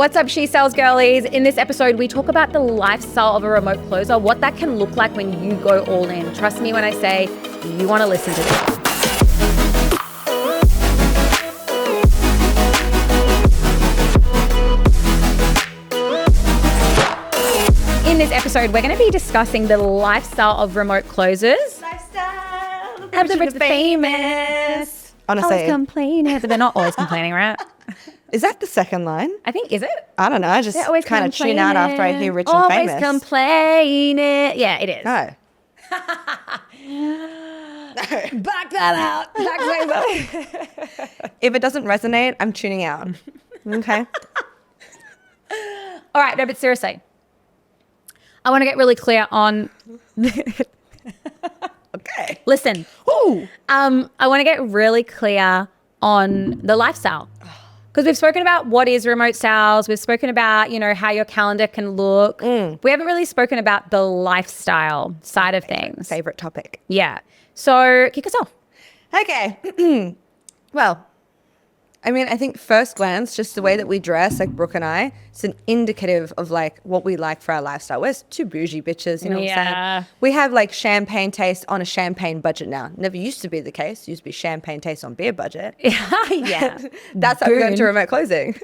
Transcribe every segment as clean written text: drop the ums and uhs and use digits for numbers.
What's up, She Sells girlies? In this episode, we talk about the lifestyle of a remote closer, what that can look like when you go all in. Trust me when I say you want to listen to this. In this episode, we're going to be discussing the lifestyle of remote closers. Lifestyle Of the rich, the famous. Honestly, Always complaining, but they're not always complaining, right? is that the second line? I think, is it? I don't know. I just kind of tune out after I hear rich and always famous. complaining. Yeah, it is. No. Back that out. If it doesn't resonate, I'm tuning out. Okay. All right, no, but seriously, I want to get really clear on. Okay. Listen. Ooh. I want to get really clear on the lifestyle. Because we've spoken about what is remote sales. We've spoken about, how your calendar can look. We haven't really spoken about the lifestyle side of things. Favorite topic. Yeah. So kick us off. Okay. Well, I mean, I think first glance, just the way that we dress, like Brooke and I, it's an indicative of like what we like for our lifestyle. We're two bougie bitches, you know what I'm saying? We have like champagne taste on a champagne budget now. Never used to be the case. Used to be champagne taste on beer budget. Yeah. That's how we got into remote closing.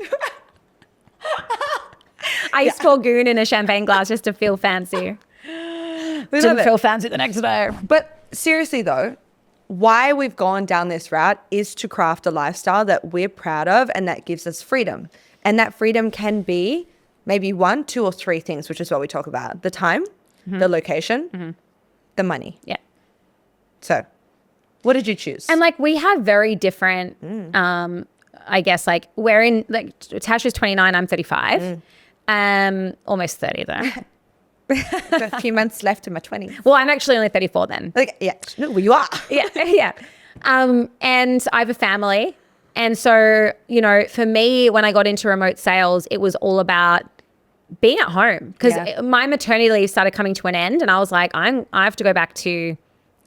I used to pour goon in a champagne glass just to feel fancy. Didn't feel fancy the next day. But seriously though, why we've gone down this route is to craft a lifestyle that we're proud of and that gives us freedom. And that freedom can be maybe 1, 2, or 3 things, which is what we talk about. The time, the location, the money. Yeah. So what did you choose? And like we have very different, I guess like we're in, like Tasha's 29, I'm 35. Almost 30 though. A few months left in my 20s. Well, I'm actually only 34 then. Like, yeah, no, well, you are. Yeah. And I have a family. And so, for me, when I got into remote sales, it was all about being at home because my maternity leave started coming to an end. And I was like, I have to go back to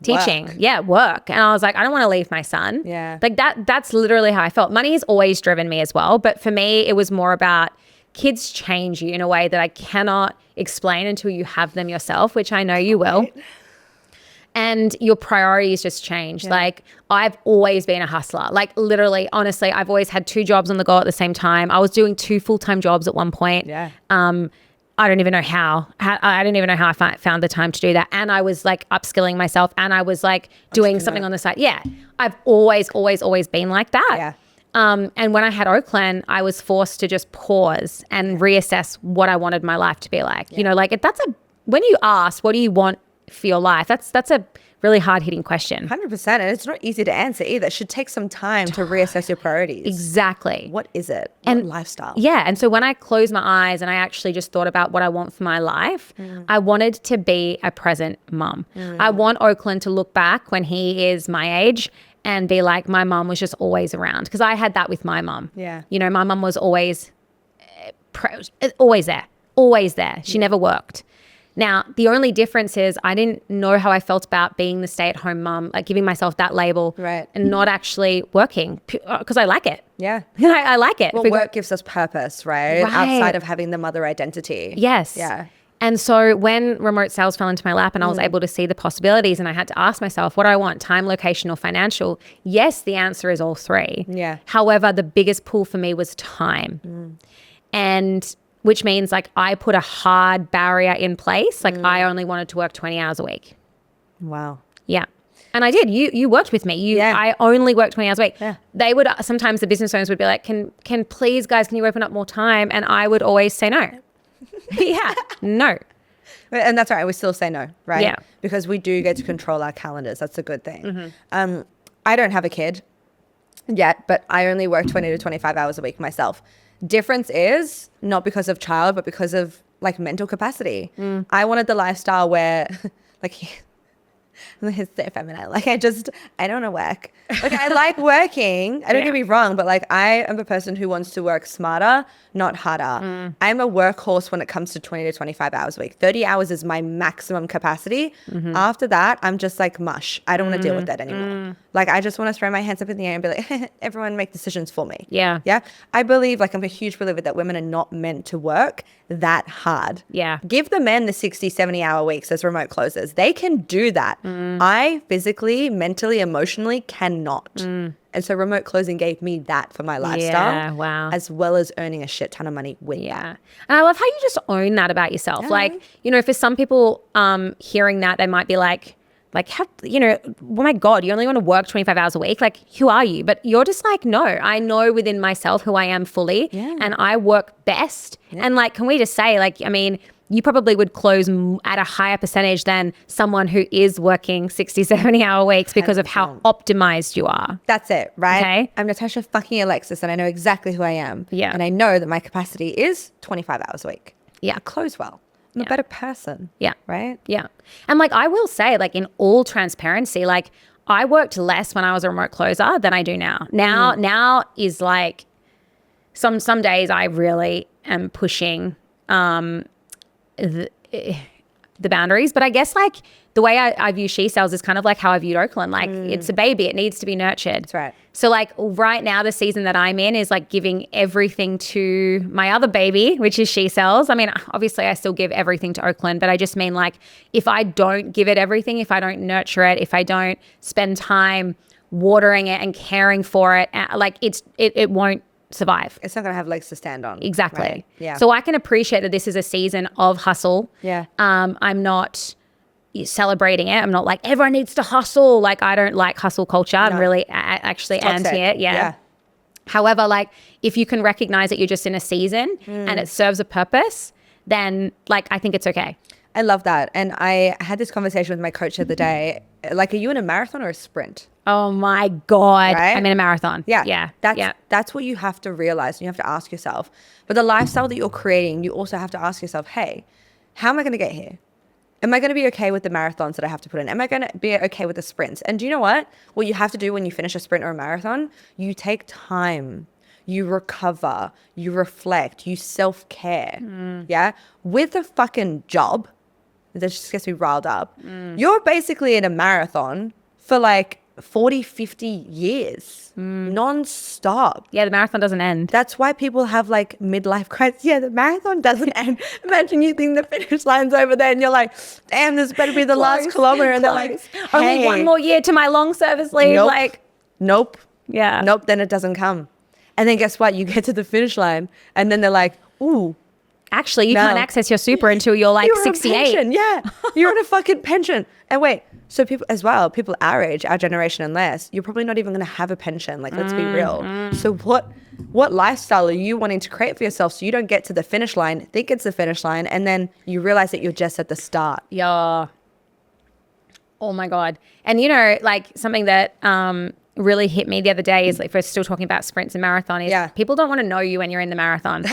teaching. Work. Yeah, work. And I was like, I don't want to leave my son. Yeah. Like that's literally how I felt. Money has always driven me as well. But for me, it was more about kids change you in a way that I cannot explain until you have them yourself, which I know you will. And your priorities just change. Yeah. Like I've always been a hustler. Like literally, honestly, I've always had 2 jobs on the go at the same time. I was doing 2 full-time jobs at one point. Yeah. I don't even know how. I didn't even know how I found the time to do that. And I was like upskilling myself and I was like doing something on the side. Yeah. I've always been like that. Yeah. And when I had Oakland, I was forced to just pause and reassess what I wanted my life to be like. Yeah. When you ask, what do you want for your life? That's a really hard hitting question. 100%. And it's not easy to answer either. It should take some time to reassess your priorities. Exactly. What is it? What lifestyle? Yeah. And so when I closed my eyes and I actually just thought about what I want for my life, I wanted to be a present mum. I want Oakland to look back when he is my age and be like, my mum was just always around. Because I had that with my mum. Yeah. My mum was always there. She never worked. Now, the only difference is I didn't know how I felt about being the stay-at-home mum, like giving myself that label and not actually working because I like it. Yeah. I like it. Well, work gives us purpose, right? Outside of having the mother identity. Yes. Yeah. And so when remote sales fell into my lap and I was able to see the possibilities and I had to ask myself, what do I want? Time, location, or financial? Yes, the answer is all 3. Yeah. However, the biggest pull for me was time. And which means like I put a hard barrier in place. Like I only wanted to work 20 hours a week. Wow. Yeah. And I did. You worked with me. I only worked 20 hours a week. Yeah. They would, sometimes the business owners would be like, can please guys, can you open up more time? And I would always say no. Yeah, no. And that's all right. We still say no, right? Yeah. Because we do get to control our calendars. That's a good thing. I don't have a kid yet, but I only work 20 to 25 hours a week myself. Difference is not because of child, but because of like mental capacity. I wanted the lifestyle where like It's so feminine. Like I don't want to work. Like I like working. I don't get me wrong, but like I am a person who wants to work smarter, not harder. I'm a workhorse when it comes to 20 to 25 hours a week. 30 hours is my maximum capacity. After that, I'm just like mush. I don't want to deal with that anymore. Like I just want to throw my hands up in the air and be like, everyone make decisions for me. Yeah. Yeah. I believe, like I'm a huge believer that women are not meant to work that hard. Yeah. Give the men the 60, 70-hour weeks as remote closers. They can do that. I physically, mentally, emotionally cannot. And so remote closing gave me that for my lifestyle. Yeah, wow. As well as earning a shit ton of money with that. Yeah. And I love how you just own that about yourself. Like, you know, for some people hearing that, they might be like, how, you know, oh my God, you only want to work 25 hours a week. Like, who are you? But you're just like, no, I know within myself who I am fully and I work best. And like, can we just say, like, I mean, you probably would close at a higher percentage than someone who is working 60, 70-hour weeks because of how optimized you are. That's it, right? Okay. I'm Natasha fucking Alexis and I know exactly who I am. Yeah. And I know that my capacity is 25 hours a week. Yeah. I close well. I'm a better person. Yeah. Right? Yeah. And like, I will say, like, in all transparency, like, I worked less when I was a remote closer than I do now. Now is like, some days I really am pushing the boundaries. But I guess like the way I view She Sells is kind of like how I viewed Oakland. Like it's a baby. It needs to be nurtured. That's right. So like right now, the season that I'm in is like giving everything to my other baby, which is She Sells. I mean, obviously I still give everything to Oakland, but I just mean like if I don't give it everything, if I don't nurture it, if I don't spend time watering it and caring for it, like it won't survive. It's not going to have legs to stand on. Exactly. Right? Yeah. So I can appreciate that this is a season of hustle. Yeah. I'm not celebrating it. I'm not like everyone needs to hustle. Like I don't like hustle culture. I'm really actually anti it. Yeah. However, like if you can recognize that you're just in a season and it serves a purpose, then like I think it's okay. I love that. And I had this conversation with my coach the other day. Like, are you in a marathon or a sprint? Oh my God. Right? I'm in a marathon. Yeah. That's what you have to realize. And you have to ask yourself. But the lifestyle that you're creating, you also have to ask yourself, hey, how am I going to get here? Am I going to be okay with the marathons that I have to put in? Am I going to be okay with the sprints? And do you know what? What you have to do when you finish a sprint or a marathon, you take time. You recover. You reflect. You self-care. Yeah? With a fucking job, that just gets me riled up. You're basically in a marathon for like 40, 50 years, non-stop. Yeah, the marathon doesn't end. That's why people have like midlife crisis. Yeah, the marathon doesn't end. Imagine you think the finish line's over there and you're like, damn, this better be the last kilometer. And they're like, hey. Only one more year to my long service leave. Nope. Like, nope. Yeah. Nope, then it doesn't come. And then guess what? You get to the finish line and then they're like, ooh. Actually, you can't access your super until you're like 68. Pension, yeah. You're on a fucking pension. And wait, so people as well, people our age, our generation and less, you're probably not even going to have a pension. Like, let's be real. So what lifestyle are you wanting to create for yourself so you don't get to the finish line, think it's the finish line, and then you realize that you're just at the start? Yeah. Oh my God. And you know, like something that really hit me the other day is like, if we're still talking about sprints and marathon, is people don't want to know you when you're in the marathon.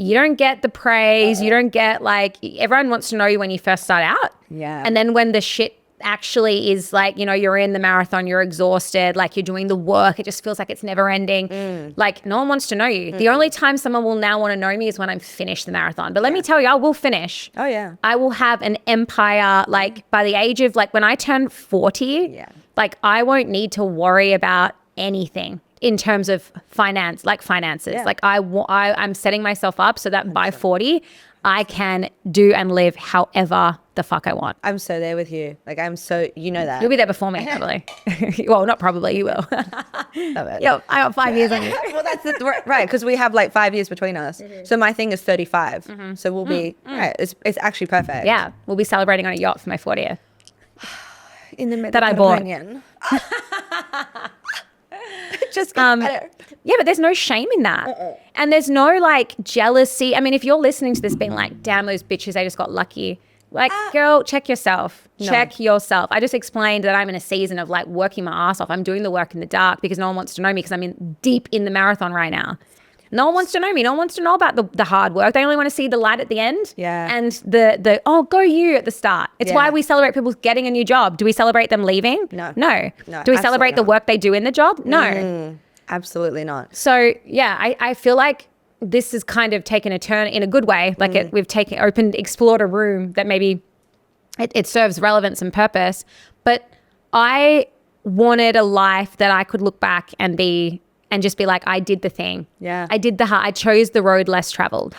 You don't get the praise. You don't get like, everyone wants to know you when you first start out. Yeah. And then when the shit actually is like, you know, you're in the marathon, you're exhausted, like you're doing the work. It just feels like it's never ending. Like no one wants to know you. The only time someone will now want to know me is when I'm finished the marathon. But let me tell you, I will finish. Oh yeah. I will have an empire. Like by the age of like when I turn 40, like I won't need to worry about anything in terms of finances. Like I'm setting myself up so that by 40, I can do and live however the fuck I want. I'm so there with you. Like you know that. You'll be there before me, probably. Well, not probably, you will. Yo, I got 5 years on you. Well, that's it, right, because we have like 5 years between us. So my thing is 35. So we'll be, right, it's actually perfect. Yeah, we'll be celebrating on a yacht for my 40th. In the Mediterranean. That I bought. Just better. Yeah, but there's no shame in that. And there's no like jealousy. I mean, if you're listening to this being like, damn, those bitches, they just got lucky. Like, girl, check yourself. No. Check yourself. I just explained that I'm in a season of like working my ass off. I'm doing the work in the dark because no one wants to know me because I'm deep in the marathon right now. No one wants to know me. No one wants to know about the hard work. They only want to see the light at the end. Yeah. And the oh, go you at the start. It's why we celebrate people getting a new job. Do we celebrate them leaving? No. No. No, Do we celebrate the not. work they do in the job? No. Absolutely not. So yeah, I feel like this has kind of taken a turn in a good way. Like explored a room that maybe it serves relevance and purpose. But I wanted a life that I could look back and just be like, I did the thing. Yeah. I chose the road less traveled.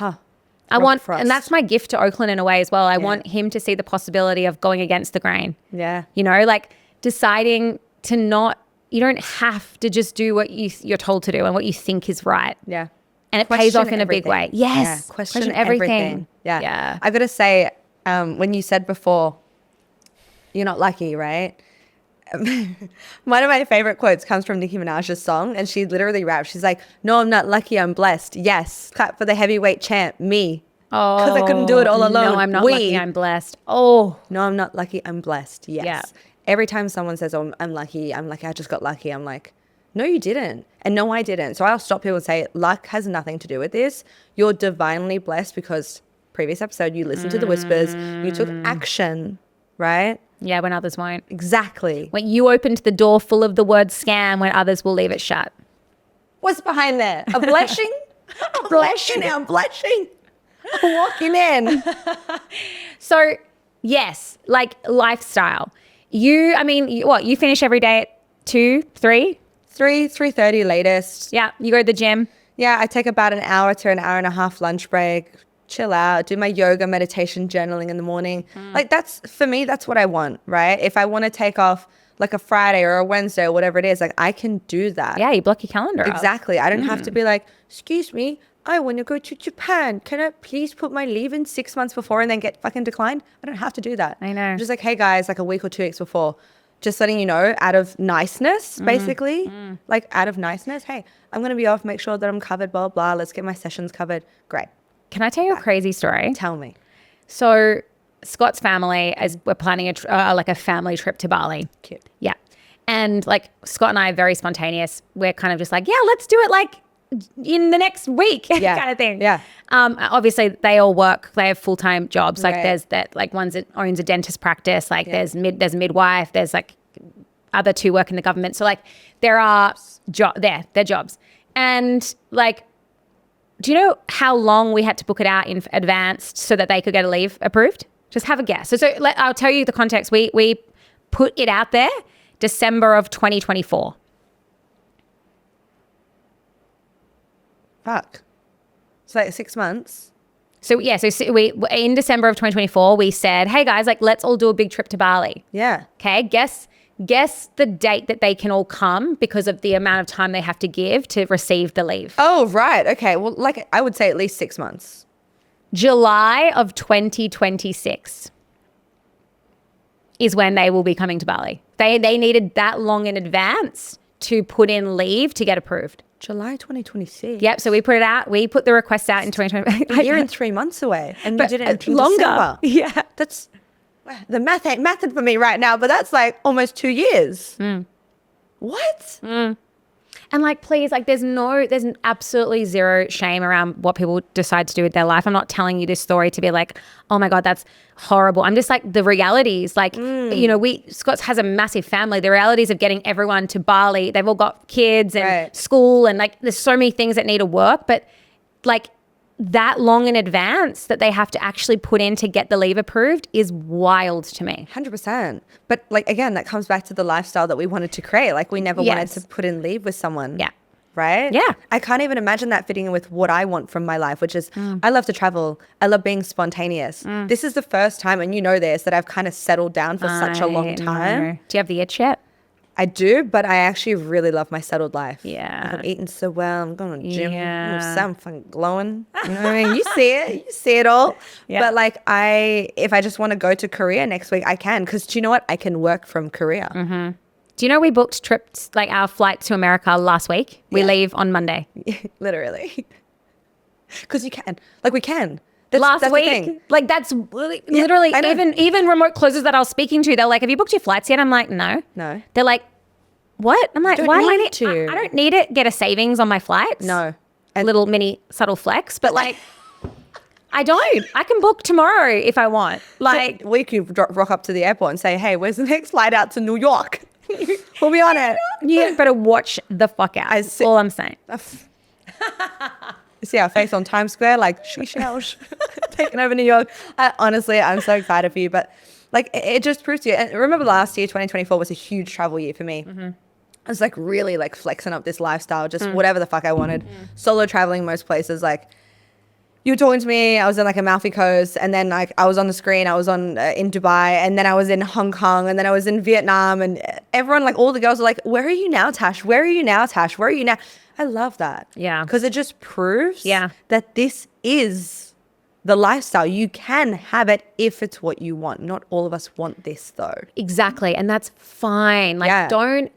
And that's my gift to Oakland in a way as well. I want him to see the possibility of going against the grain. Yeah. You know, like deciding to not, you don't have to just do what you're told to do and what you think is right. Yeah. And it pays off in a big way. Yes. Yeah. Question everything. Yeah. Yeah. I've got to say, when you said before, you're not lucky, right? One of my favorite quotes comes from Nicki Minaj's song, and she literally raps. She's like, "No, I'm not lucky. I'm blessed. Yes, clap for the heavyweight champ, me. Oh, because I couldn't do it all alone. No, I'm not lucky. I'm blessed. Oh, no, I'm not lucky. I'm blessed. Yes. Yeah. Every time someone says, "Oh, I'm lucky," I'm like, "I just got lucky." I'm like, "No, you didn't," and no, I didn't. So I'll stop people and say, "Luck has nothing to do with this. You're divinely blessed because previous episode you listened to the whispers, you took action, right?" Yeah, when others won't. Exactly. When you opened the door full of the word scam when others will leave it shut. What's behind there? A blushing? A blushing. I'm blushing. I'm walking in. So, yes, like lifestyle. You finish every day at 2, 3? 3:30 latest. Yeah, you go to the gym. Yeah, I take about an hour to an hour and a half lunch break. Chill out, do my yoga, meditation, journaling in the morning. Like for me, that's what I want, right? If I want to take off like a Friday or a Wednesday or whatever it is, like I can do that. Yeah, you block your calendar out. Exactly. I don't have to be like, excuse me, I want to go to Japan. Can I please put my leave in 6 months before and then get fucking declined? I don't have to do that. I know. I'm just like, hey guys, like a week or 2 weeks before, just letting you know, out of niceness, basically, like out of niceness, hey, I'm going to be off, make sure that I'm covered, blah, blah, let's get my sessions covered. Great. Can I tell you a crazy story? Tell me. So Scott's family, as we're planning a family trip to Bali. Cute. Yeah. And like Scott and I are very spontaneous. We're kind of just like, yeah, let's do it like in the next week kind of thing. Yeah. Obviously they all work, they have full-time jobs. Like Right. there's that, like one that owns a dentist practice. Like there's a midwife, there's like other 2 work in the government. So like there are they're jobs. And like, do you know how long we had to book it out in advance so that they could get a leave approved? Just have a guess. I'll tell you the context. We put it out there December of 2024. Fuck. It's like 6 months. So yeah, we in December of 2024, we said, hey guys, like let's all do a big trip to Bali. Yeah. Okay, guess the date that they can all come because of the amount of time they have to give to receive the leave. Oh, right. Okay. Well, like I would say at least 6 months. July of 2026 is when they will be coming to Bali. They needed that long in advance to put in leave to get approved. July 2026. Yep. So we put it out. We put the request out in 2020. You're in 3 months away, and you did it in longer. December. Yeah. That's the math ain't mathing for me right now, but that's like almost 2 years. What? And like, please, like there's absolutely zero shame around what people decide to do with their life. I'm not telling you this story to be like, oh my God, that's horrible. I'm just like the realities, like, you know, Scott's has a massive family. The realities of getting everyone to Bali, they've all got kids and school and like, there's so many things that need to work, but like that long in advance that they have to actually put in to get the leave approved is wild to me. 100%. But like, again, that comes back to the lifestyle that we wanted to create. Like we never wanted to put in leave with someone. Yeah. Right? Yeah. I can't even imagine that fitting in with what I want from my life, which is I love to travel. I love being spontaneous. This is the first time, and you know this, that I've kind of settled down for such a long time. Know. Do you have the itch yet? I do, but I actually really love my settled life. Yeah. Like I'm eating so well. I'm going to the gym. Yeah. I'm fucking glowing. You know what I mean? You see it. You see it all. Yeah. But like if I just want to go to Korea next week, I can. Because do you know what? I can work from Korea. Do you know we booked trips, like our flight to America last week? We leave on Monday. Literally. Because you can. Like we can. That's the week, thing. like that's literally I know. even remote closers that I was speaking to, they're like, "Have you booked your flights yet?" I'm like, "No." No. They're like, "What?" I'm like, Don't "Why do I need need to. I don't need it. Get a savings on my flights." No. little mini subtle flex, but like, I don't. I can book tomorrow if I want. Like, we could rock up to the airport and say, hey, where's the next flight out to New York? We'll be on it. you better watch the fuck out. That's all I'm saying. You see our face on Times Square, like, taking over New York. Honestly, I'm so excited for you. But like, it just proves to you. And remember last year, 2024 was a huge travel year for me. I was like really like flexing up this lifestyle, just whatever the fuck I wanted. Solo traveling most places. Like, you were talking to me, I was in like Amalfi Coast, and then like I was on the screen, I was on in Dubai, and then I was in Hong Kong, and then I was in Vietnam, and everyone, like all the girls were like, where are you now, Tash? Where are you now, Tash? Where are you now? I love that. Yeah. Because it just proves that this is the lifestyle. You can have it if it's what you want. Not all of us want this though. Exactly. And that's fine. Like, don't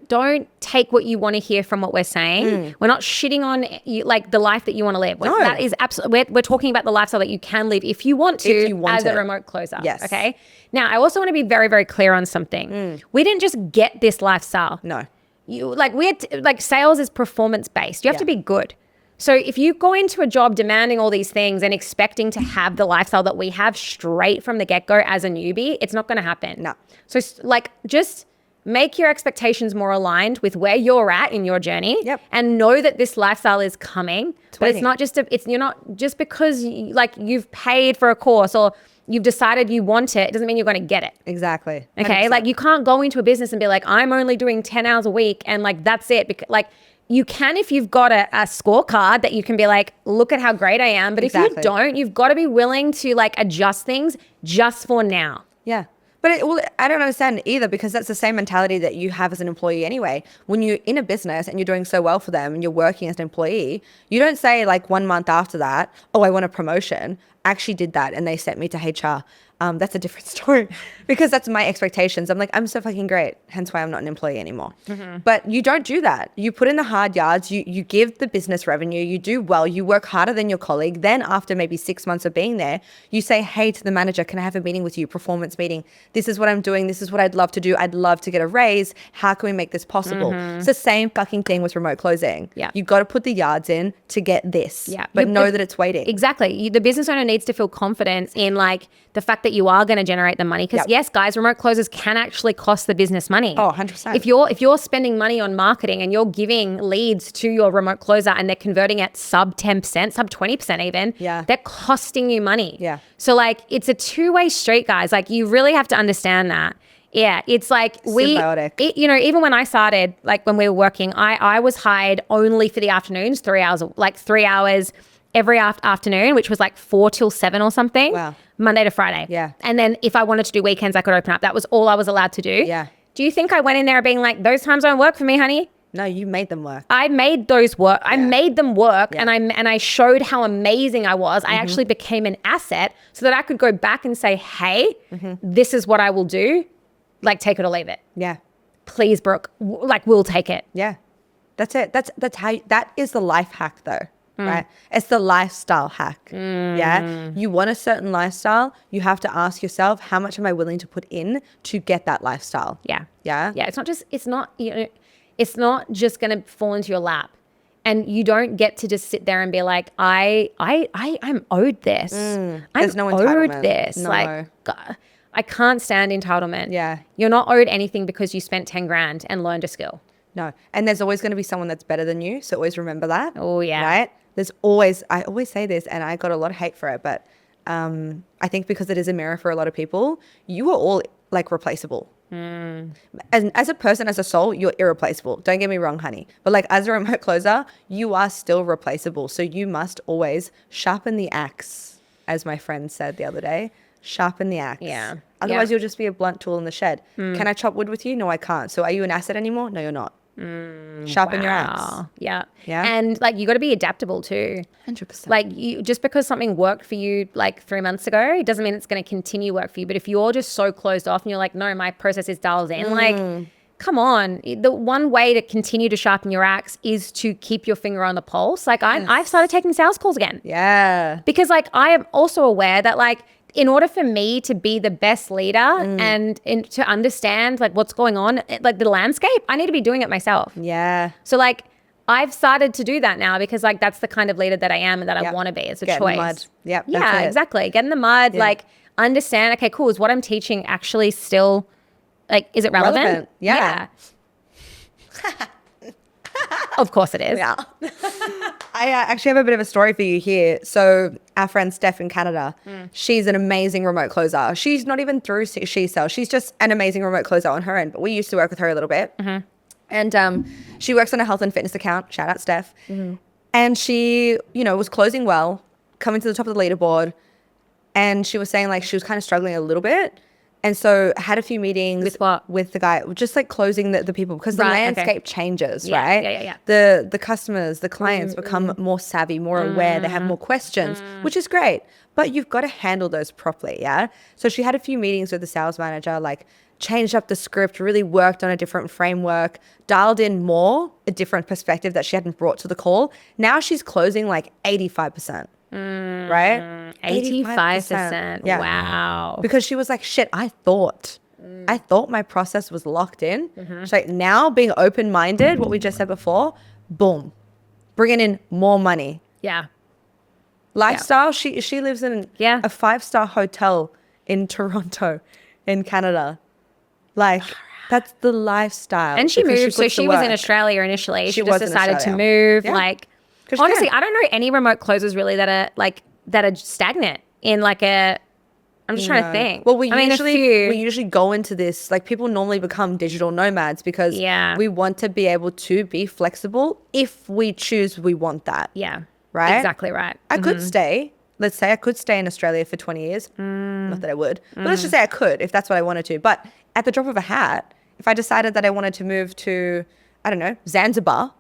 take what you want to hear from what we're saying. We're not shitting on you, like the life that you want to live. No. That is absolutely, we're talking about the lifestyle that you can live if you want to, as a remote closer. Yes. Okay. Now, I also want to be very, very clear on something. We didn't just get this lifestyle. No. Like sales is performance based. You have to be good. So if you go into a job demanding all these things and expecting to have the lifestyle that we have straight from the get-go as a newbie, it's not going to happen. No. So like, just make your expectations more aligned with where you're at in your journey. Yep. And know that this lifestyle is coming. But it's not just you're not just because you've paid for a course or you've decided you want it doesn't mean you're going to get it. Exactly. Okay. 100%. Like, you can't go into a business and be like, I'm only doing 10 hours a week and like that's it. Because like, you can if you've got a scorecard that you can be like, look at how great I am. But if you don't, you've got to be willing to like adjust things just for now. Yeah. But I don't understand either, because that's the same mentality that you have as an employee anyway. When you're in a business and you're doing so well for them and you're working as an employee, you don't say like 1 month after that, oh, I want a promotion. I actually did that and they sent me to HR. That's a different story because that's my expectations. I'm like, I'm so fucking great. Hence why I'm not an employee anymore. But you don't do that. You put in the hard yards. You give the business revenue. You do well. You work harder than your colleague. Then after maybe 6 months of being there, you say, hey, to the manager, can I have a meeting with you? Performance meeting. This is what I'm doing. This is what I'd love to do. I'd love to get a raise. How can we make this possible? It's the same fucking thing with remote closing. Yeah. You've got to put the yards in to get this. Yeah. But know that it's waiting. Exactly. The business owner needs to feel confident in like the fact that you are going to generate the money. Because yes, guys, remote closers can actually cost the business money. Oh, 100%. If you're spending money on marketing and you're giving leads to your remote closer and they're converting at sub 10%, sub 20% even, they're costing you money. Yeah. So like, it's a two-way street, guys. Like, you really have to understand that. Yeah, it's like symbiotic. Even when I started, like when we were working, I was hired only for the afternoons, 3 hours, like 3 hours every afternoon, which was like 4 till 7 or something. Wow. Monday to Friday. Yeah. And then if I wanted to do weekends, I could open up. That was all I was allowed to do. Yeah. Do you think I went in there being like, those times don't work for me, honey? No, you made them work. I made those work. I made them work, and I showed how amazing I was. I actually became an asset so that I could go back and say, hey, this is what I will do. Like, take it or leave it. Yeah. Please, Brooke. We'll take it. Yeah. That's it. That's how that is the life hack though. Right? It's the lifestyle hack. Yeah. You want a certain lifestyle, you have to ask yourself, how much am I willing to put in to get that lifestyle? Yeah. Yeah. Yeah. It's not just going to fall into your lap. And you don't get to just sit there and be like, I'm owed this. There's no owed entitlement. this. No. Like, God, I can't stand entitlement. Yeah. You're not owed anything because you spent 10 grand and learned a skill. No. And there's always going to be someone that's better than you. So always remember that. Oh, yeah. Right? I always say this, and I got a lot of hate for it, but I think because it is a mirror for a lot of people, you are all like replaceable. As a person, as a soul, you're irreplaceable. Don't get me wrong, honey. But like as a remote closer, you are still replaceable. So you must always sharpen the axe, as my friend said the other day. Sharpen the axe. Yeah. Otherwise, you'll just be a blunt tool in the shed. Can I chop wood with you? No, I can't. So are you an asset anymore? No, you're not. Sharpen your axe. Yeah. Yeah. And like, you got to be adaptable too. 100%. Like, just because something worked for you like 3 months ago, it doesn't mean it's going to continue work for you. But if you're just so closed off and you're like, no, my process is dialed in, like, come on. The one way to continue to sharpen your axe is to keep your finger on the pulse. Like, I've started taking sales calls again. Yeah. Because like, I am also aware that like, in order for me to be the best leader and to understand like what's going on, like the landscape, I need to be doing it myself. Yeah. So like, I've started to do that now because like that's the kind of leader that I am and that I want to be. It's a Get in choice. the mud. Yep, Yeah, that's it. exactly. Get in the mud, like understand, okay, cool. Is what I'm teaching actually still like, is it relevant? Yeah. Of course it is. Yeah. I actually have a bit of a story for you here. So our friend Steph in Canada, she's an amazing remote closer. She's not even through She Sells. She's just an amazing remote closer on her end. But we used to work with her a little bit. And she works on a health and fitness account. Shout out Steph. And she, you know, was closing well, coming to the top of the leaderboard. And she was saying like she was kind of struggling a little bit. And so had a few meetings With what? with the guy, just like closing the people because the Right, okay. landscape changes, Yeah, right? yeah. The customers, the clients become more savvy, more aware. They have more questions, which is great. But you've got to handle those properly, yeah? So she had a few meetings with the sales manager, like changed up the script, really worked on a different framework, dialed in more, a different perspective that she hadn't brought to the call. Now she's closing like 85%. Right? 85%. Yeah. Wow. Because she was like, shit, I thought my process was locked in. She's like, now being open-minded, what we just said before, boom, bringing in more money. Yeah. Lifestyle, she lives in a 5-star hotel in Toronto in Canada. Like, that's the lifestyle. And she because moved. So puts the she was in work. Australia initially. She just was in decided to Australia. move. Yeah. Like, 'Cause she honestly, can. I don't know any remote closers really that are stagnant in like a, I'm just trying to think. Well, we I mean, usually go into this, like people normally become digital nomads because we want to be able to be flexible if we choose we want that. Yeah. Right? Exactly right. I could stay. Let's say I could stay in Australia for 20 years. Not that I would. But let's just say I could if that's what I wanted to. But at the drop of a hat, if I decided that I wanted to move to, I don't know, Zanzibar,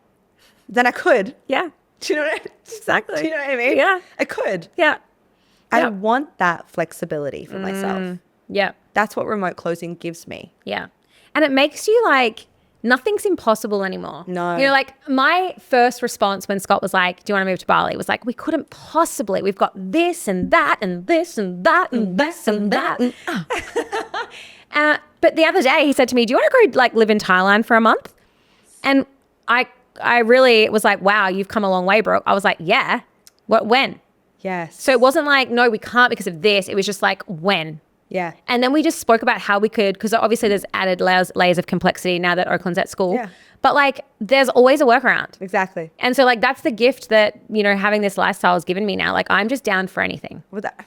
then I could. Yeah. Do you know what Exactly. Do you know what I mean? Yeah. I could. Yeah. I want that flexibility for myself. Yeah. That's what remote closing gives me. Yeah. And it makes you like, nothing's impossible anymore. No. You know, like my first response when Scott was like, do you want to move to Bali? Was like, we couldn't possibly. We've got this and that and this and that and this and that. But the other day he said to me, do you want to go like live in Thailand for a month? And I really was like, wow, you've come a long way, Brooke. I was like, yeah. When? Yes. So it wasn't like, no, we can't because of this. It was just like, when? Yeah. And then we just spoke about how we could, because obviously there's added layers of complexity now that Oakland's at school. Yeah. But like, there's always a workaround. Exactly. And so like, that's the gift that, you know, having this lifestyle has given me now. Like, I'm just down for anything. With that.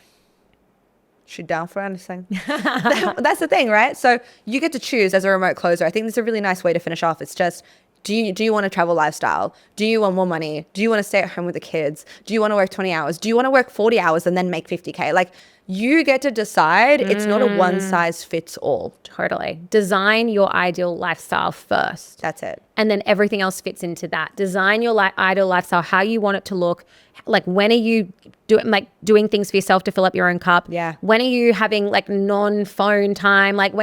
She down for anything. That's the thing, right? So you get to choose as a remote closer. I think this is a really nice way to finish off. It's just, do you want a travel lifestyle? Do you want more money? Do you want to stay at home with the kids? Do you want to work 20 hours? Do you want to work 40 hours and then make 50K? Like, you get to decide. It's not a one size fits all. Totally. Design your ideal lifestyle first. That's it. And then everything else fits into that. Design your ideal lifestyle, how you want it to look. Like, when are you doing things for yourself to fill up your own cup? Yeah. When are you having like non-phone time? Like,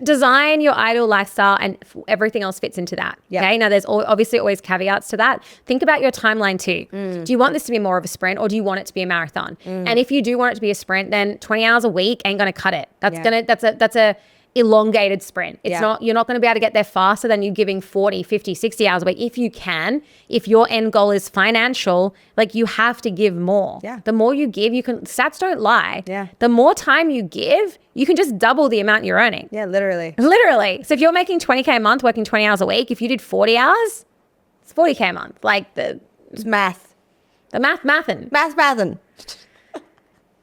design your ideal lifestyle, and everything else fits into that. Yeah. Okay. Now, there's obviously always caveats to that. Think about your timeline too. Do you want this to be more of a sprint, or do you want it to be a marathon? And if you do want it to be a sprint, then 20 hours a week ain't going to cut it. That's a elongated sprint. It's not, you're not going to be able to get there faster than you giving 40, 50, 60 hours a week. If you can, if your end goal is financial, like, you have to give more. Yeah. The more you give, stats don't lie. Yeah. The more time you give, you can just double the amount you're earning. Yeah, literally. Literally. So if you're making 20K a month, working 20 hours a week, if you did 40 hours, it's 40K a month. Like, It's math. the mathin'. Mathin'.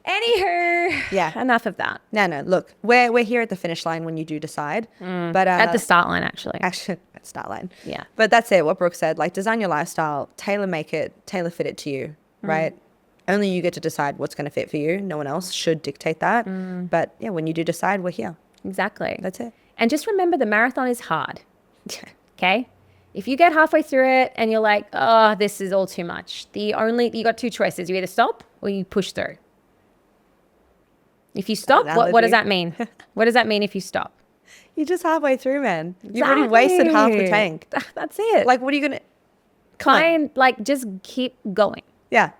Anywho, Yeah. enough of that. No. Look, we're here at the finish line when you do decide. But At the start line, actually. actually at start line. Yeah. But that's it. What Brooke said, like, design your lifestyle, tailor fit it to you, right? Only you get to decide what's going to fit for you. No one else should dictate that. But yeah, when you do decide, we're here. Exactly. That's it. And just remember, the marathon is hard. Okay? If you get halfway through it and you're like, oh, this is all too much, you got two choices. You either stop or you push through. If you stop, what does that mean? What does that mean if you stop? You're just halfway through, man. You've already wasted half the tank. That's it. Like, what are you going to... Just keep going. Yeah.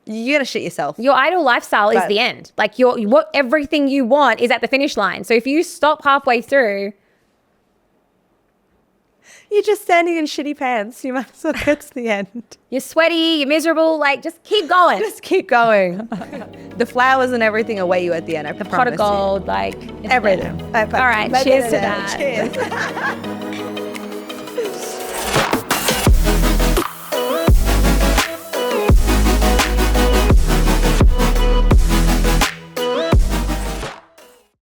You're going to shit yourself. Your ideal lifestyle is the end. Like, everything you want is at the finish line. So if you stop halfway through... You're just standing in shitty pants. You might as well get to the end. You're sweaty, you're miserable, like just keep going. Just keep going. The flowers and everything await you at the end. The pot of gold, like everything. All right, cheers to that. Cheers.